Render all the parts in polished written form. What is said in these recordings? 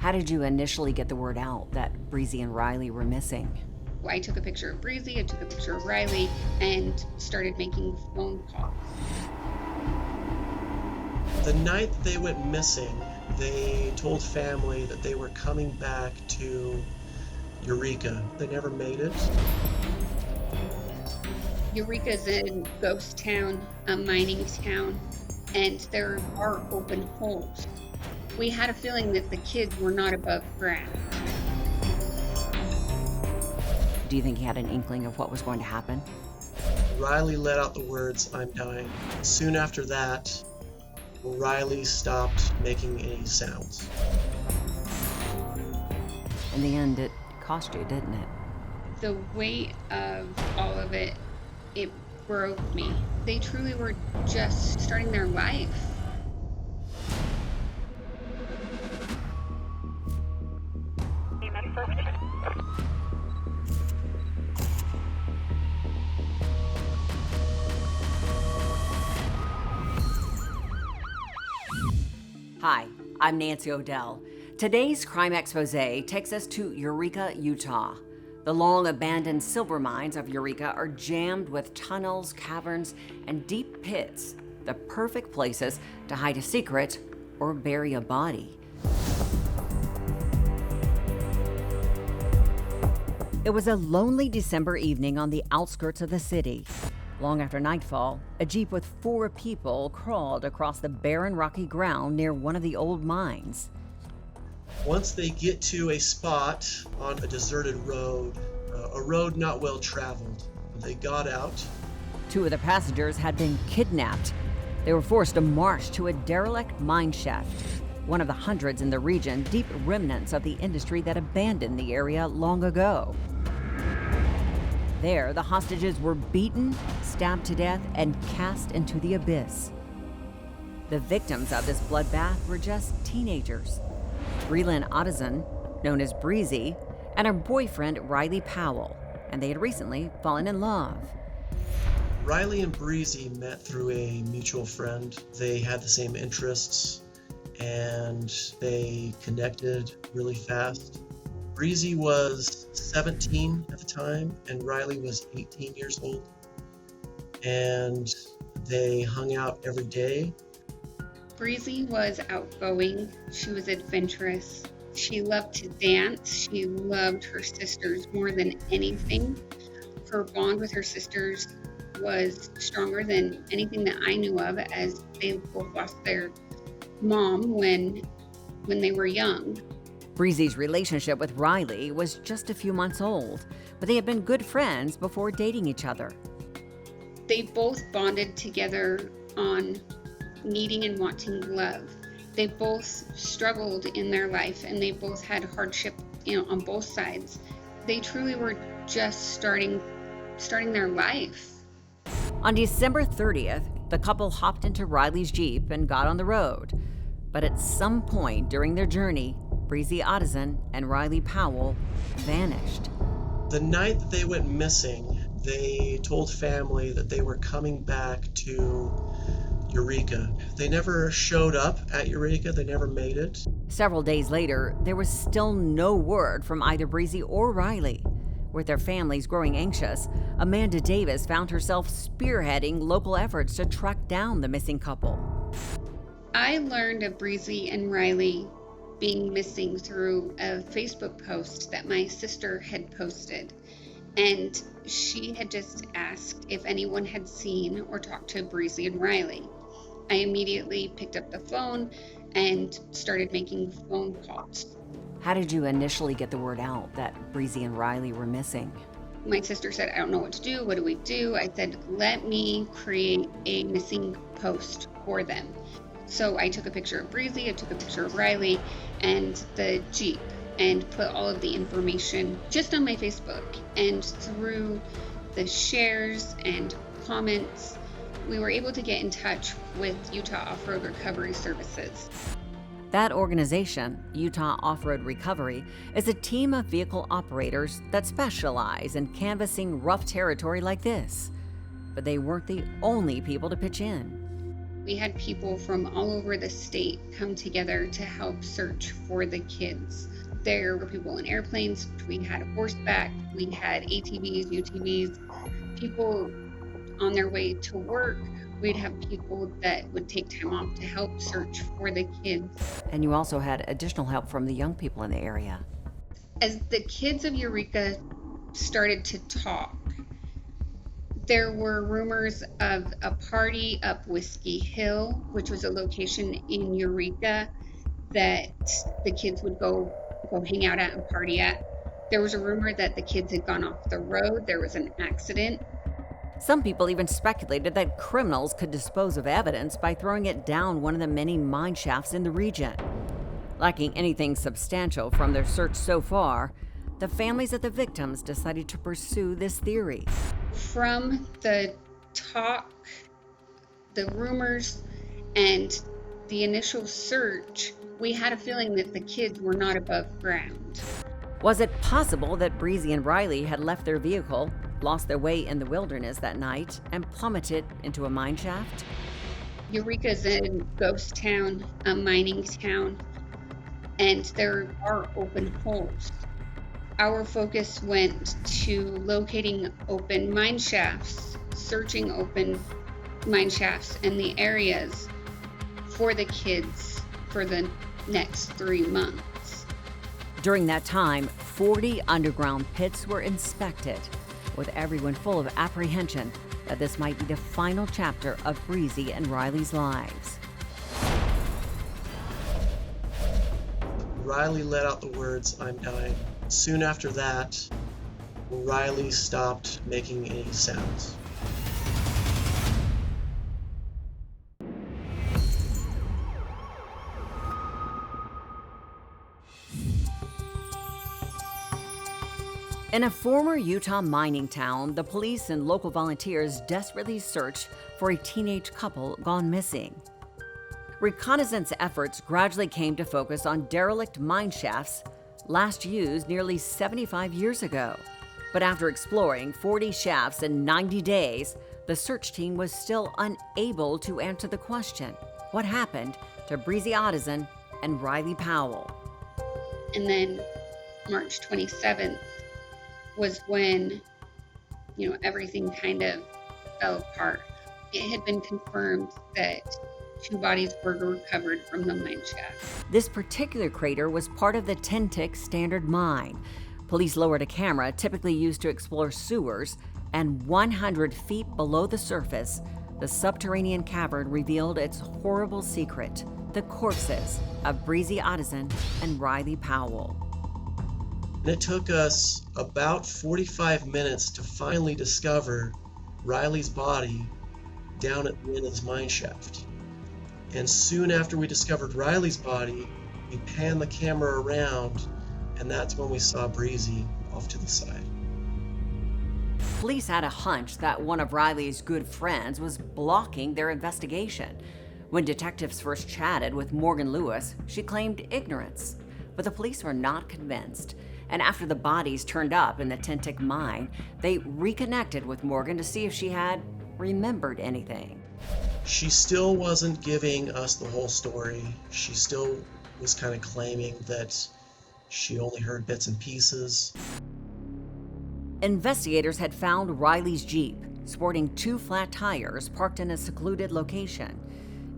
How did you initially get the word out that Breezy and Riley were missing? I took a picture of Breezy, I took a picture of Riley, and started making phone calls. The night that they went missing, they told family that they were coming back to Eureka. They never made it. Eureka is a ghost town, a mining town, and there are open holes. We had a feeling that the kids were not above ground. Do you think he had an inkling of what was going to happen? Riley let out the words, "I'm dying." Soon after that, Riley stopped making any sounds. In the end, it cost you, didn't it? The weight of all of it, it broke me. They truly were just starting their life. Hi, I'm Nancy O'Dell. Today's Crime Exposé takes us to Eureka, Utah. The long-abandoned silver mines of Eureka are jammed with tunnels, caverns, and deep pits, the perfect places to hide a secret or bury a body. It was a lonely December evening on the outskirts of the city. Long after nightfall, a jeep with 4 people crawled across the barren rocky ground near one of the old mines. Once they get to a spot on a deserted road, a road not well traveled, they got out. 2 of the passengers had been kidnapped. They were forced to march to a derelict mine shaft, one of the hundreds in the region, deep remnants of the industry that abandoned the area long ago. There, the hostages were beaten, stabbed to death, and cast into the abyss. The victims of this bloodbath were just teenagers. Breezy Otteson, known as Breezy, and her boyfriend Riley Powell, and they had recently fallen in love. Riley and Breezy met through a mutual friend. They had the same interests, and they connected really fast. Breezy was 17 at the time, and Riley was 18 years old. And they hung out every day. Breezy was outgoing, she was adventurous, she loved to dance, she loved her sisters more than anything. Her bond with her sisters was stronger than anything that I knew of, as they both lost their mom when they were young. Breezy's relationship with Riley was just a few months old, but they had been good friends before dating each other. They both bonded together on needing and wanting love. They both struggled in their life, and they both had hardship, on both sides. They truly were just starting their life. On December 30th, the couple hopped into Riley's Jeep and got on the road. But at some point during their journey, Breezy Otteson and Riley Powell vanished. The night that they went missing, they told family that they were coming back to Eureka. They never showed up at Eureka, they never made it. Several days later, there was still no word from either Breezy or Riley. With their families growing anxious, Amanda Davis found herself spearheading local efforts to track down the missing couple. I learned of Breezy and Riley being missing through a Facebook post that my sister had posted. And she had just asked if anyone had seen or talked to Breezy and Riley. I immediately picked up the phone and started making phone calls. How did you initially get the word out that Breezy and Riley were missing? My sister said, "I don't know what to do. What do we do?" I said, "Let me create a missing post for them." So I took a picture of Breezy, I took a picture of Riley and the Jeep, and put all of the information just on my Facebook. And through the shares and comments, we were able to get in touch with Utah Off-Road Recovery Services. That organization, Utah Off-Road Recovery, is a team of vehicle operators that specialize in canvassing rough territory like this. But they weren't the only people to pitch in. We had people from all over the state come together to help search for the kids. There were people in airplanes, we had horseback, we had ATVs, UTVs, people on their way to work. We'd have people that would take time off to help search for the kids. And you also had additional help from the young people in the area. As the kids of Eureka started to talk, there were rumors of a party up Whiskey Hill, which was a location in Eureka that the kids would go hang out at and party at. There was a rumor that the kids had gone off the road. There was an accident. Some people even speculated that criminals could dispose of evidence by throwing it down one of the many mine shafts in the region. Lacking anything substantial from their search so far, the families of the victims decided to pursue this theory. From the talk, the rumors, and the initial search, we had a feeling that the kids were not above ground. Was it possible that Breezy and Riley had left their vehicle, lost their way in the wilderness that night, and plummeted into a mine shaft? Eureka is a ghost town, a mining town, and there are open holes. Our focus went to locating open mine shafts, searching open mine shafts in the areas for the kids for the next 3 months. During that time, 40 underground pits were inspected, with everyone full of apprehension that this might be the final chapter of Breezy and Riley's lives. Riley let out the words, "I'm dying." Soon after that, Riley stopped making any sounds. In a former Utah mining town, the police and local volunteers desperately searched for a teenage couple gone missing. Reconnaissance efforts gradually came to focus on derelict mine shafts last used nearly 75 years ago. But after exploring 40 shafts in 90 days, the search team was still unable to answer the question, what happened to Breezy Otteson and Riley Powell? And then March 27th was when, everything kind of fell apart. It had been confirmed that 2 bodies were recovered from the mine shaft. This particular crater was part of the Tintic Standard Mine. Police lowered a camera typically used to explore sewers, and 100 feet below the surface, the subterranean cavern revealed its horrible secret: the corpses of Breezy Otteson and Riley Powell. And it took us about 45 minutes to finally discover Riley's body down at the end of this mine shaft. And soon after we discovered Riley's body, we panned the camera around, and that's when we saw Breezy off to the side. Police had a hunch that one of Riley's good friends was blocking their investigation. When detectives first chatted with Morgan Lewis, she claimed ignorance. But the police were not convinced. And after the bodies turned up in the Tintic mine, they reconnected with Morgan to see if she had remembered anything. She still wasn't giving us the whole story. She still was kind of claiming that she only heard bits and pieces. Investigators had found Riley's Jeep, sporting 2 flat tires parked in a secluded location.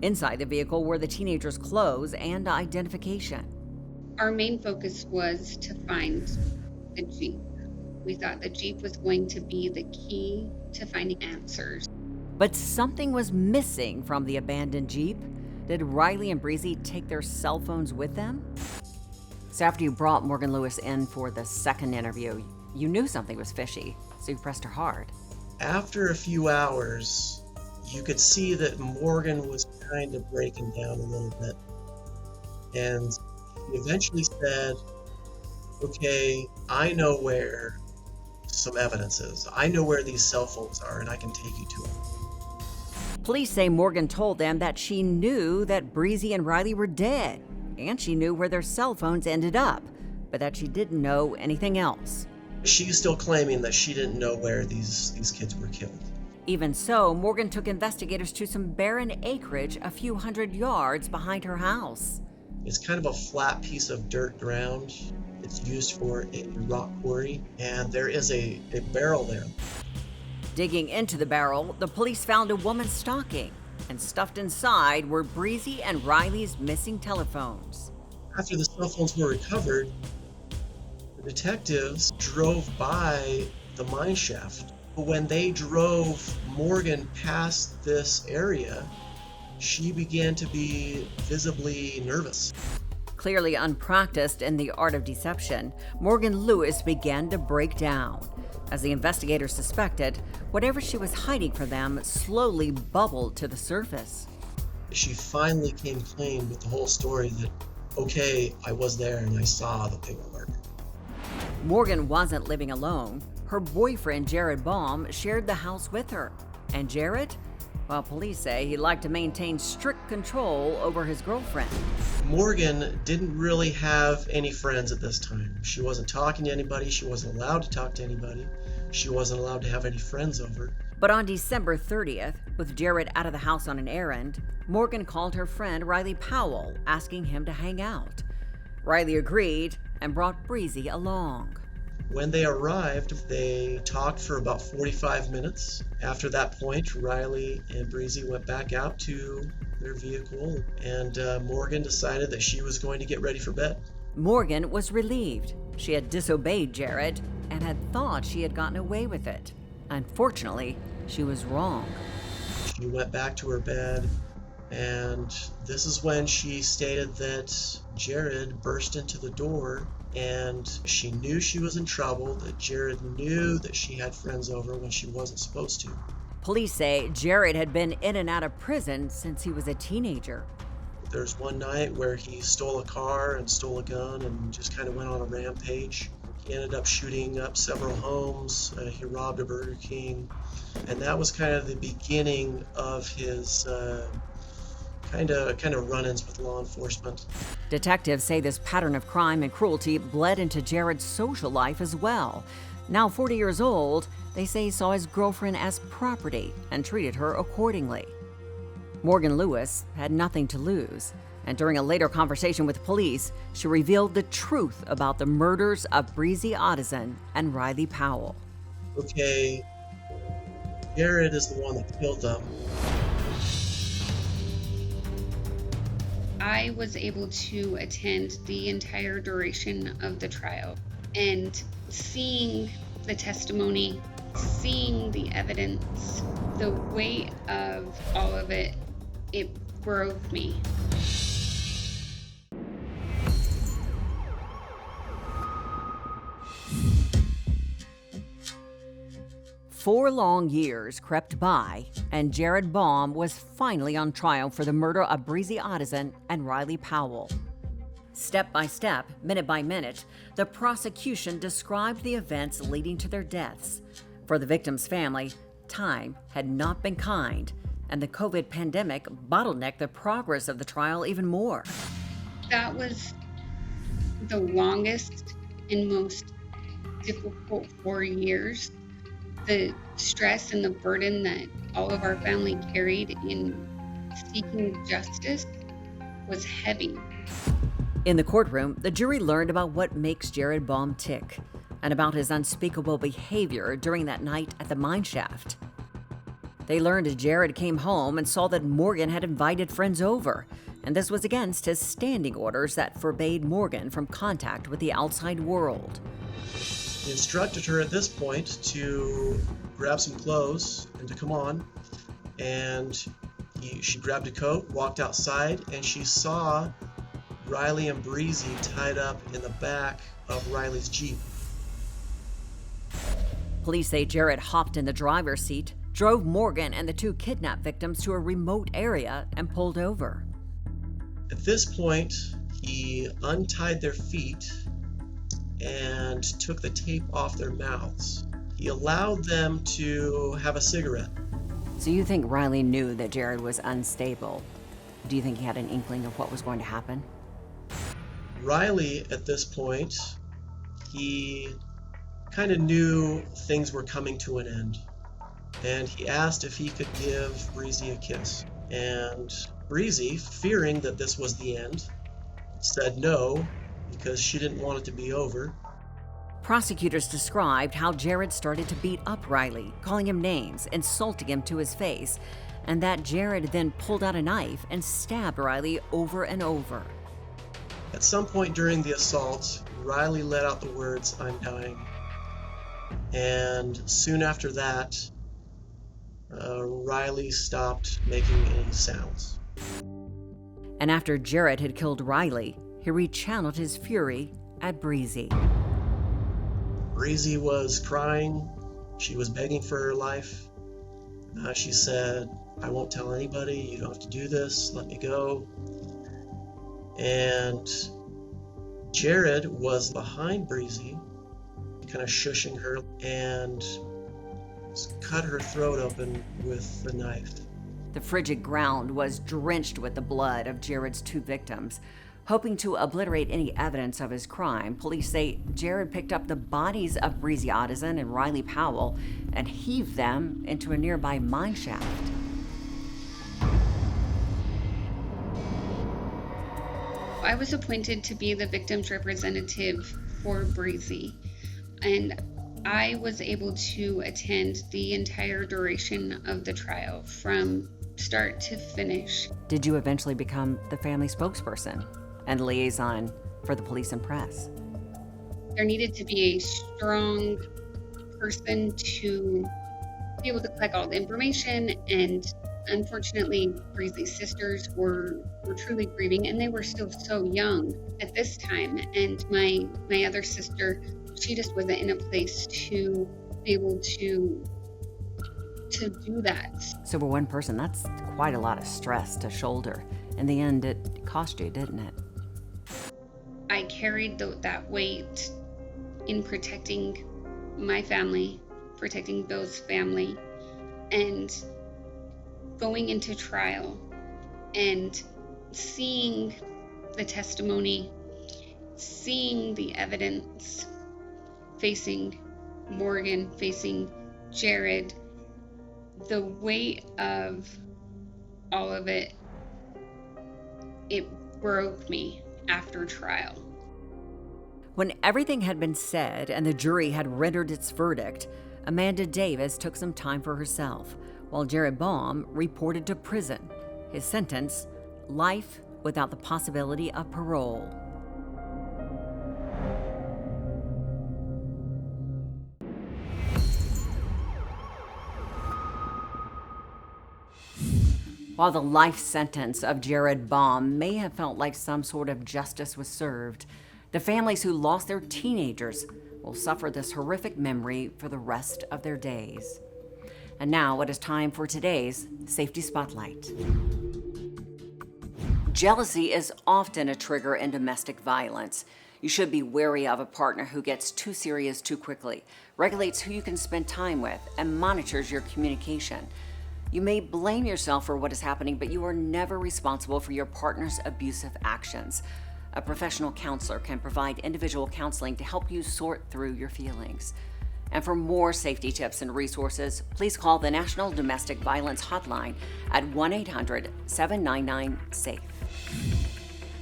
Inside the vehicle were the teenagers' clothes and identification. Our main focus was to find the Jeep. We thought the Jeep was going to be the key to finding answers. But something was missing from the abandoned Jeep. Did Riley and Breezy take their cell phones with them? So after you brought Morgan Lewis in for the second interview, you knew something was fishy, so you pressed her hard. After a few hours, you could see that Morgan was kind of breaking down a little bit. And he eventually said, "Okay, I know where some evidence is. I know where these cell phones are, and I can take you to them." Police say Morgan told them that she knew that Breezy and Riley were dead, and she knew where their cell phones ended up, but that she didn't know anything else. She's still claiming that she didn't know where these kids were killed. Even so, Morgan took investigators to some barren acreage a few hundred yards behind her house. It's kind of a flat piece of dirt ground. It's used for a rock quarry, and there is a barrel there. Digging into the barrel, the police found a woman's stocking, and stuffed inside were Breezy and Riley's missing telephones. After the cell phones were recovered, the detectives drove by the mine shaft. But when they drove Morgan past this area, she began to be visibly nervous. Clearly unpracticed in the art of deception, Morgan Lewis began to break down. As the investigators suspected, whatever she was hiding from them slowly bubbled to the surface. She finally came clean with the whole story that, okay, I was there and I saw the paperwork. Morgan wasn't living alone. Her boyfriend, Jared Baum, shared the house with her. And Jared? Well, police say he liked to maintain strict control over his girlfriend. Morgan didn't really have any friends at this time. She wasn't talking to anybody. She wasn't allowed to talk to anybody. She wasn't allowed to have any friends over. But on December 30th, with Jared out of the house on an errand, Morgan called her friend Riley Powell, asking him to hang out. Riley agreed and brought Breezy along. When they arrived, they talked for about 45 minutes. After that point, Riley and Breezy went back out to their vehicle, and Morgan decided that she was going to get ready for bed. Morgan was relieved. She had disobeyed Jared and had thought she had gotten away with it. Unfortunately, she was wrong. She went back to her bed, and this is when she stated that Jared burst into the door, and she knew she was in trouble, that Jared knew that she had friends over when she wasn't supposed to. Police say Jared had been in and out of prison since he was a teenager. There's one night where he stole a car and stole a gun and just kind of went on a rampage. He ended up shooting up several homes. He robbed a Burger King. And that was kind of the beginning of his kind of run-ins with law enforcement. Detectives say this pattern of crime and cruelty bled into Jared's social life as well. Now 40 years old, they say he saw his girlfriend as property and treated her accordingly. Morgan Lewis had nothing to lose, and during a later conversation with police, she revealed the truth about the murders of Breezy Otteson and Riley Powell. Okay, Jared is the one that killed them. I was able to attend the entire duration of the trial, and seeing the testimony, seeing the evidence, the weight of all of it, it broke me. Four long years crept by, and Jared Baum was finally on trial for the murder of Breezy Otteson and Riley Powell. Step by step, minute by minute, the prosecution described the events leading to their deaths. For the victims' family, time had not been kind, and the COVID pandemic bottlenecked the progress of the trial even more. That was the longest and most difficult 4 years. The stress and the burden that all of our family carried in seeking justice was heavy. In the courtroom, the jury learned about what makes Jared Baum tick and about his unspeakable behavior during that night at the mine shaft. They learned Jared came home and saw that Morgan had invited friends over, and this was against his standing orders that forbade Morgan from contact with the outside world. He instructed her at this point to grab some clothes and to come on, and she grabbed a coat, walked outside, and she saw Riley and Breezy tied up in the back of Riley's Jeep. Police say Jared hopped in the driver's seat, drove Morgan and the two kidnap victims to a remote area, and pulled over. At this point, he untied their feet and took the tape off their mouths. He allowed them to have a cigarette. So you think Riley knew that Jared was unstable? Do you think he had an inkling of what was going to happen? Riley, at this point, he kind of knew things were coming to an end. and he asked if he could give Breezy a kiss. And Breezy, fearing that this was the end, said no because she didn't want it to be over. Prosecutors described how Jared started to beat up Riley, calling him names, insulting him to his face, and that Jared then pulled out a knife and stabbed Riley over and over. At some point during the assault, Riley let out the words, "I'm dying." And soon after that, Riley stopped making any sounds. And after Jared had killed Riley, he rechanneled his fury at Breezy. Breezy was crying. She was begging for her life. She said, "I won't tell anybody. You don't have to do this. Let me go." And Jared was behind Breezy, kind of shushing her, and cut her throat open with the knife. The frigid ground was drenched with the blood of Jared's two victims. Hoping to obliterate any evidence of his crime, police say Jared picked up the bodies of Breezy Otteson and Riley Powell and heaved them into a nearby mine shaft. I was appointed to be the victim's representative for Breezy, and I was able to attend the entire duration of the trial from start to finish. Did you eventually become the family spokesperson and liaison for the police and press? There needed to be a strong person to be able to collect all the information, and unfortunately Breezy's sisters were truly grieving, and they were still so young at this time, and my other sister, she just wasn't in a place to be able to do that. So for one person, that's quite a lot of stress to shoulder. In the end, it cost you, didn't it? I carried that weight in protecting my family, protecting Bill's family, and going into trial and seeing the testimony, seeing the evidence, facing Morgan, facing Jared, the weight of all of it, it broke me after trial. When everything had been said and the jury had rendered its verdict, Amanda Davis took some time for herself, while Jared Baum reported to prison. His sentence, life without the possibility of parole. While the life sentence of Jared Baum may have felt like some sort of justice was served, the families who lost their teenagers will suffer this horrific memory for the rest of their days. And now it is time for today's Safety Spotlight. Jealousy is often a trigger in domestic violence. You should be wary of a partner who gets too serious too quickly, regulates who you can spend time with, and monitors your communication. You may blame yourself for what is happening, but you are never responsible for your partner's abusive actions. A professional counselor can provide individual counseling to help you sort through your feelings. And for more safety tips and resources, please call the National Domestic Violence Hotline at 1-800-799-SAFE.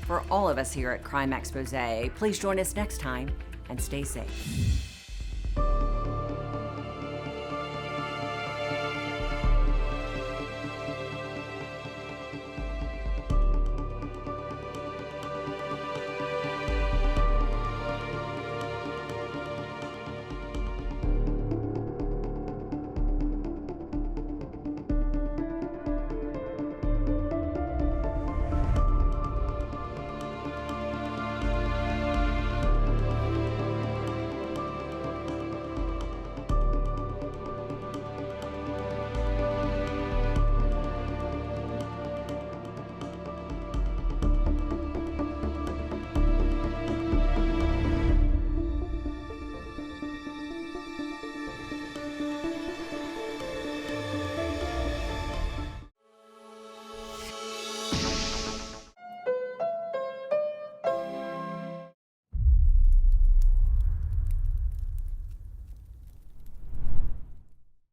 For all of us here at Crime Exposé, please join us next time and stay safe.